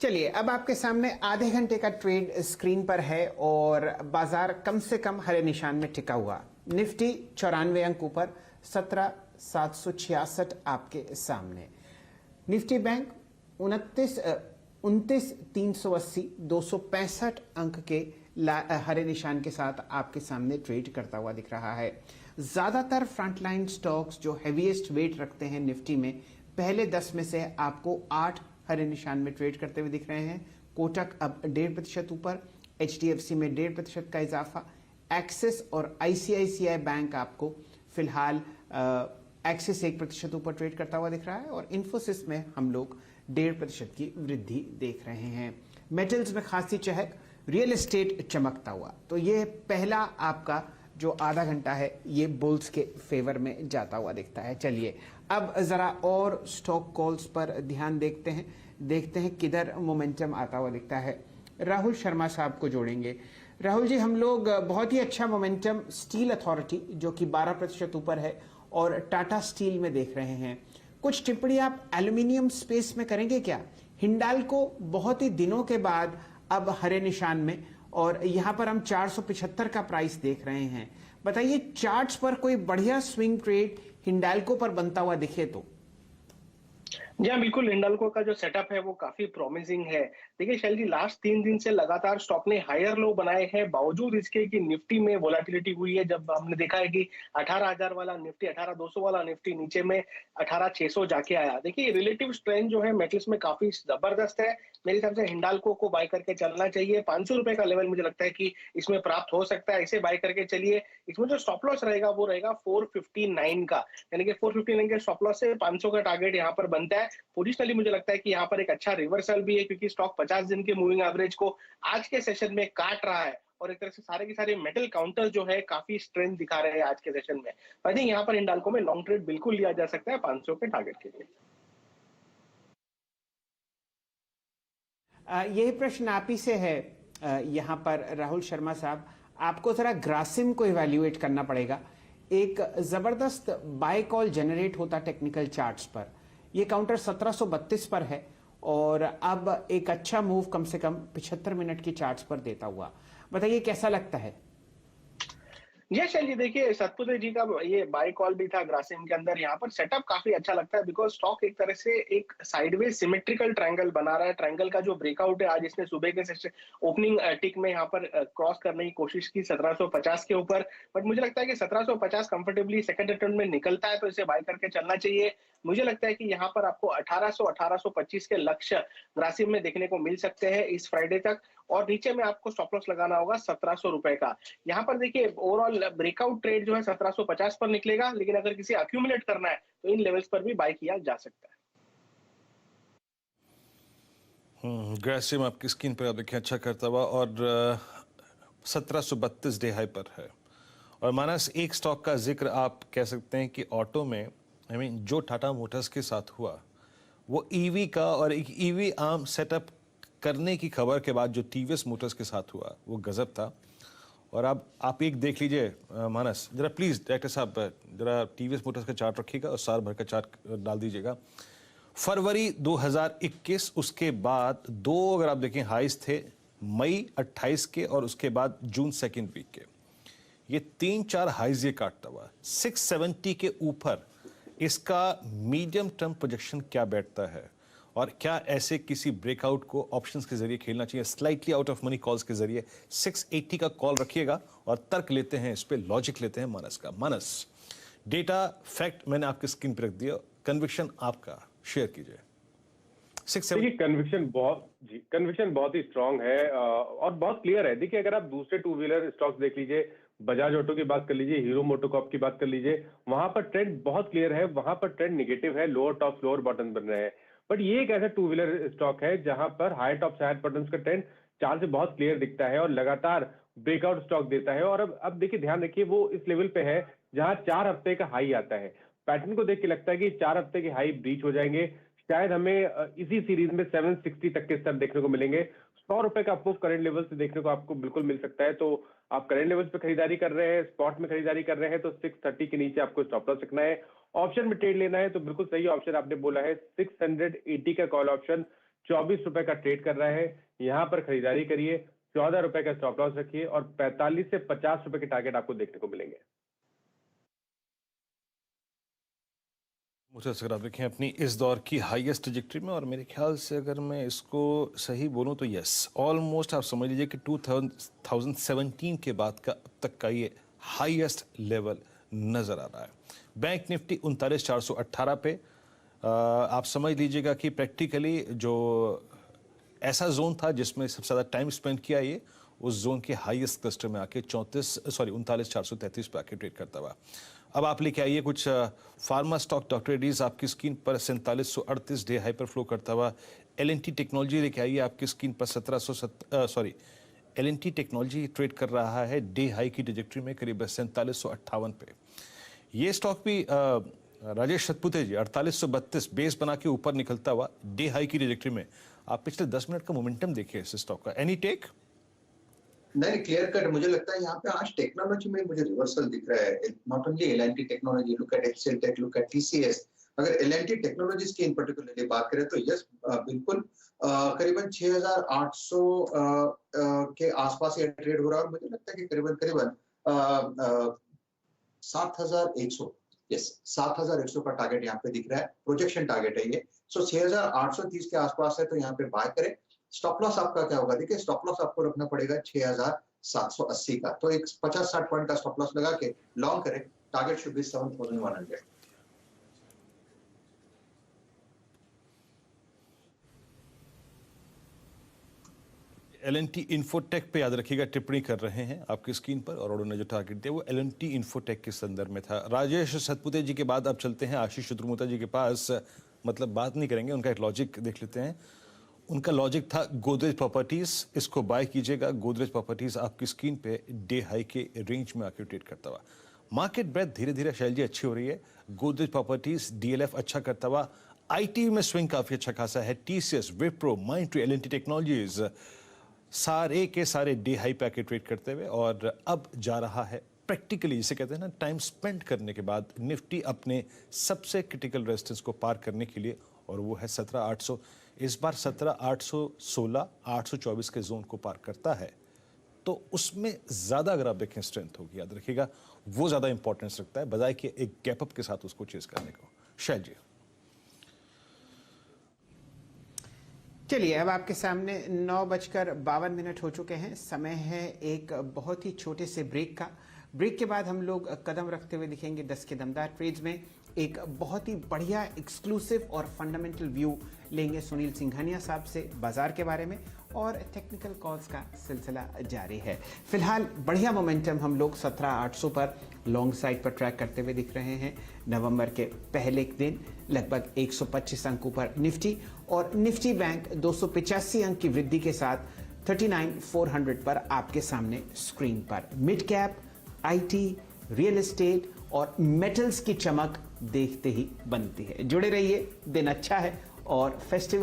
चलिए, अब आपके सामने आधे घंटे का ट्रेड स्क्रीन पर है और बाजार कम से कम हरे निशान में टिका हुआ। निफ्टी 94 अंक ऊपर 17,766 आपके सामने। निफ्टी बैंक 29,380 265 अंक के हरे निशान के साथ आपके सामने ट्रेड करता हुआ दिख रहा है। ज्यादातर फ्रंटलाइन स्टॉक्स जो हेवीएस्ट वेट रखते हैं निफ्टी में, पहले 10 में से आपको 8 हरे निशान में ट्रेड करते हुए दिख रहे हैं। कोटक अब 1.5% ऊपर, HDFC में 1.5% का इजाफा, एक्सिस और ICICI बैंक आपको फिलहाल एक्सिस 1% ऊपर ट्रेड करता हुआ दिख रहा है और इन्फोसिस में हम लोग 1.5% की वृद्धि देख रहे हैं। मेटल्स में खासी चहक, रियल एस्टेट चमकता हुआ। तो ये पहला आपका जो आधा घंटा है ये बुल्स के फेवर में जाता हुआ दिखता है। चलिए अब जरा और स्टॉक कॉल्स पर ध्यान देखते हैं किधर मोमेंटम आता हुआ दिखता है। राहुल शर्मा साहब को जोड़ेंगे। राहुल जी, हम लोग बहुत ही अच्छा मोमेंटम स्टील अथॉरिटी जो कि 12% ऊपर है और टाटा स्टील में देख रहे हैं। कुछ टिप्पणी आप एल्यूमिनियम स्पेस में करेंगे क्या? हिंडाल्को बहुत ही दिनों के बाद अब हरे निशान में और यहां पर हम 475 का प्राइस देख रहे हैं। बताइए, चार्ट्स पर कोई बढ़िया स्विंग ट्रेड हिंडाल्को पर बनता हुआ दिखे तो? जी हाँ, बिल्कुल। हिंडाल्को का जो सेटअप है वो काफी प्रॉमिसिंग है। देखिए शैल जी, लास्ट 3 दिन से लगातार स्टॉक ने हायर लो बनाए हैं, बावजूद इसके कि निफ्टी में वोलेटिलिटी हुई है। जब हमने देखा है कि 18,000 वाला निफ्टी, 18,200 वाला निफ्टी नीचे में 18,600 जाके आया। देखिए रिलेटिव स्ट्रेंथ जो है मेटल्स में काफी जबरदस्त है। मेरे हिसाब से हिंडाल्को को बाय करके चलना चाहिए। 500 रुपए का लेवल मुझे लगता है कि इसमें प्राप्त हो सकता है, इसे बाय करके चलिए। इसमें जो स्टॉप लॉस रहेगा वो रहेगा 459 का, यानी कि 459 के स्टॉप लॉस से 500 का टारगेट यहाँ पर बनता है। पोजिशनली मुझे लगता है कि यहाँ पर एक अच्छा रिवर्सल भी है, क्योंकि स्टॉक 50 दिन के मूविंग एवरेज को आज के सेशन में काट रहा है और एक तरह से सारे के सारे मेटल काउंटर जो है काफी स्ट्रेंथ दिखा रहे हैं आज के सेशन में। आई थिंक यहाँ पर हिंडाल्को में लॉन्ग ट्रेड बिल्कुल लिया जा सकता है 500 के टारगेट के लिए। यही प्रश्न आप ही से है यहाँ पर राहुल शर्मा साहब। आपको जरा ग्रासिम को इवैल्यूएट करना पड़ेगा। एक जबरदस्त बाय कॉल जनरेट होता टेक्निकल चार्ट्स पर। ये काउंटर 1732 पर है और अब एक अच्छा मूव कम से कम 75 मिनट की चार्ट्स पर देता हुआ। बताइए कैसा लगता है? जी शैल जी, देखिए सतपुत्र जी का ये बाय कॉल भी था ग्रासिम के अंदर। यहाँ पर सेटअप काफी अच्छा लगता है, बिकॉज स्टॉक एक तरह से एक साइडवेज सिमेट्रिकल ट्रायंगल बना रहा है। ट्रायंगल का जो ब्रेकआउट है, आज इसने सुबह के सेशन ओपनिंग टिक में यहाँ पर क्रॉस करने की कोशिश की 1750 के ऊपर, बट मुझे लगता है कि 1750 कंफर्टेबली सेकंड अटेम्प्ट में निकलता है, तो इसे बाय करके चलना चाहिए। मुझे लगता है कि यहाँ पर आपको 1800 1825 के लक्ष्य ग्रासिम में देखने को मिल सकते हैं इस फ्राइडे तक, और नीचे में आपको स्टॉप लॉस लगाना होगा 1700 रुपए का। यहाँ पर देखिए ओवरऑल ब्रेकआउट ट्रेड जो है 1750 पर निकलेगा, लेकिन अगर किसी अक्यूमुलेट करना है तो इन लेवल्स पर भी बाय किया जा सकता है। ग्रासिम आपकी स्क्रीन पर आप देखिए अच्छा करता हुआ और 1732 डे हाई पर है। और मानस एक स्टॉक का जिक्र आप कह सकते हैं कि ऑटो में जो टाटा मोटर्स के साथ हुआ वो ईवी का, और एक ईवी आर्म सेटअप करने की खबर के बाद जो टीवीएस मोटर्स के साथ हुआ वो गजब था। और अब आप एक देख लीजिए मानस, जरा प्लीज डायरेक्टर साहब जरा टीवीएस मोटर्स का चार्ट रखिएगा और साल भर का चार्ट डाल दीजिएगा। फरवरी 2021, उसके बाद दो अगर आप देखें हाइस थे मई 28 के और उसके बाद जून सेकेंड वीक के। ये 3-4 हाइज ये काटता हुआ 670 के ऊपर इसका मीडियम टर्म प्रोजेक्शन क्या बैठता है, और क्या ऐसे किसी ब्रेकआउट को ऑप्शंस के जरिए खेलना चाहिए, slightly out of money calls के जरिए? 680 का कॉल रखिएगा और तर्क लेते हैं, इस पे लॉजिक लेते हैं मानस का। मानस, डेटा फैक्ट मैंने आपकी स्क्रीन पर रख दिया, कन्विक्शन आपका शेयर कीजिए। देखिए कन्विक्शन बहुत ही स्ट्रांग है और बहुत क्लियर है। देखिए अगर आप दूसरे टू व्हीलर स्टॉक्स देख लीजिए, बजाज ऑटो की बात कर लीजिए, हीरो मोटोकॉर्प की बात कर लीजिए, वहां पर ट्रेंड बहुत क्लियर है, वहां पर ट्रेंड निगेटिव है, लोअर टॉप लोअर बॉटम बन रहे हैं। बट ये एक ऐसा टू व्हीलर स्टॉक है जहां पर हायर टॉप हायर बॉटम का ट्रेंड चार्ट से बहुत क्लियर दिखता है और लगातार ब्रेकआउट स्टॉक देता है। और अब देखिए ध्यान रखिए, वो इस लेवल पे है जहां 4 हफ्ते का हाई आता है। पैटर्न को देख के लगता है कि 4 हफ्ते के हाई ब्रीच हो जाएंगे। शायद हमें इसी सीरीज में 760 तक के स्तर देखने को मिलेंगे। 100 रुपए का अप्रूव करंट लेवल से देखने को आपको बिल्कुल मिल सकता है। तो आप करंट लेवल्स पे खरीदारी कर रहे हैं, स्पॉट में खरीदारी कर रहे हैं, तो 630 के नीचे आपको स्टॉप लॉस रखना है। ऑप्शन में ट्रेड लेना है तो बिल्कुल सही ऑप्शन आपने बोला है, 680 का कॉल ऑप्शन ₹24 का ट्रेड कर रहा है। यहाँ पर खरीदारी करिए, ₹14 का स्टॉप लॉस रखिए और 45 से ₹50 के टारगेट आपको देखने को मिलेंगे। मोटर्स अगर आप देखें अपनी इस दौर की हाईएस्ट ट्रैजेक्टरी में, और मेरे ख्याल से अगर मैं इसको सही बोलूं तो यस, ऑलमोस्ट आप समझ लीजिए कि 2017 के बाद का अब तक का ये हाईएस्ट लेवल नजर आ रहा है। बैंक निफ्टी 39,418 पे आप समझ लीजिएगा कि प्रैक्टिकली जो ऐसा जोन था जिसमें सबसे ज़्यादा टाइम स्पेंड किया ये, उस जोन के हाईएस्ट क्लस्टर में आके 39,433 पे आके ट्रेड करता हुआ। अब आप लेके आइए कुछ फार्मा स्टॉक। डॉक्टर रेड्डीज आपकी स्क्रीन पर 4738 डे हाई पर फ्लो करता हुआ। एल&टी टेक्नोलॉजी लेके आइए आपकी स्क्रीन पर एल&टी टेक्नोलॉजी ट्रेड कर रहा है डे हाई की ट्रैजेक्टरी में करीब 4758 पे। ये स्टॉक भी राजेश सतपुते जी 4832 बेस बना के ऊपर निकलता हुआ डे हाई की ट्रैजेक्टरी में। आप पिछले 10 मिनट का मोमेंटम देखिए इस स्टॉक का। Any take? नहीं, क्लियर कट मुझे लगता है यहाँ पे आज टेक्नोलॉजी में मुझे रिवर्सल दिख रहा है। Not only L and T technology, look at Excel tech, look at TCS. अगर एल&टी टेक्नोलॉजीज की इन पर्टिकुलरली बात करें तो यस, बिल्कुल करीबन 6,800 के आसपास ये ट्रेड हो रहा है और मुझे लगता है कि करीबन 7,100, यस 7,100 का टारगेट यहाँ पे दिख रहा है। प्रोजेक्शन टारगेट है ये। सो 6,830 के आसपास है तो यहाँ पे बाय करें। स्टॉप लॉस आपका क्या होगा? देखिए, स्टॉप लॉस आपको रखना पड़ेगा 6,780 का। तो एक 50-60 पॉइंट का स्टॉप लॉस लगा के लॉन्ग करें। Target should be 7,100। L&T infotech पे याद रखिएगा टिप्पणी कर रहे हैं आपकी स्क्रीन पर, और उन्होंने जो टारगेट दिया वो एल&टी इन्फोटेक के संदर्भ में था। राजेश सतपुते जी के बाद अब चलते हैं आशीष शुद्रमोता जी के पास। मतलब बात नहीं करेंगे, उनका एक लॉजिक देख लेते हैं। उनका लॉजिक था गोदरेज प्रॉपर्टीज, इसको बाय कीजिएगा। गोदरेज प्रॉपर्टीज आपकी स्क्रीन पे डे हाई के रेंज में आके ट्रेड करता हुआ। मार्केट ब्रेथ धीरे धीरे शैल जी अच्छी हो रही है। गोदरेज प्रॉपर्टीज डीएलएफ अच्छा करता हुआ। आईटी में स्विंग काफी अच्छा खासा है। TCS, Wipro, Mindtree, L&T technologies सारे के सारे डे हाई पे आके ट्रेड करते हुए, और अब जा रहा है प्रैक्टिकली, जिसे कहते हैं ना, टाइम स्पेंड करने के बाद निफ्टी अपने सबसे क्रिटिकल रेजिस्टेंस को पार करने के लिए, और वो है 17,800। इस बार 17,816, 824 के जोन को पार करता है तो उसमें ज्यादा अगर आप देखें स्ट्रेंथ होगी। याद रखिएगा वो ज्यादा इंपॉर्टेंस रखता है बजाय कि एक गैप अप के साथ उसको चेज करने को। शैल जी चलिए, अब आपके सामने 9:52 हो चुके हैं। समय है एक बहुत ही छोटे से ब्रेक का। ब्रेक के बाद हम लोग कदम रखते हुए दिखेंगे 10 के दमदार ट्रेड्स में। एक बहुत ही बढ़िया एक्सक्लूसिव और फंडामेंटल व्यू लेंगे सुनील सिंघानिया साहब से बाजार के बारे में, और टेक्निकल कॉल्स का सिलसिला जारी है। फिलहाल बढ़िया मोमेंटम हम लोग 17,800 पर लॉन्ग साइड पर ट्रैक करते हुए दिख रहे हैं। नवंबर के पहले दिन लगभग 125 अंकों पर निफ्टी, और निफ्टी बैंक 285 अंक की वृद्धि के साथ 39,400 पर आपके सामने स्क्रीन पर। Mid cap, IT, real estate और मेटल्स की चमक देखते ही बनती है। जुड़े रहिए, दिन अच्छा है और फेस्टिवल